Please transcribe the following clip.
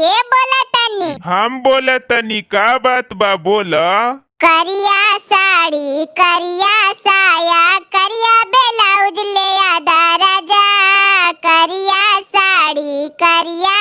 के बोला तनी? हम बोला तनी, का बात बा बोला। करिया साड़ी करिया साया करिया ब्लाउज ले आदा राजा, करिया साड़ी करिया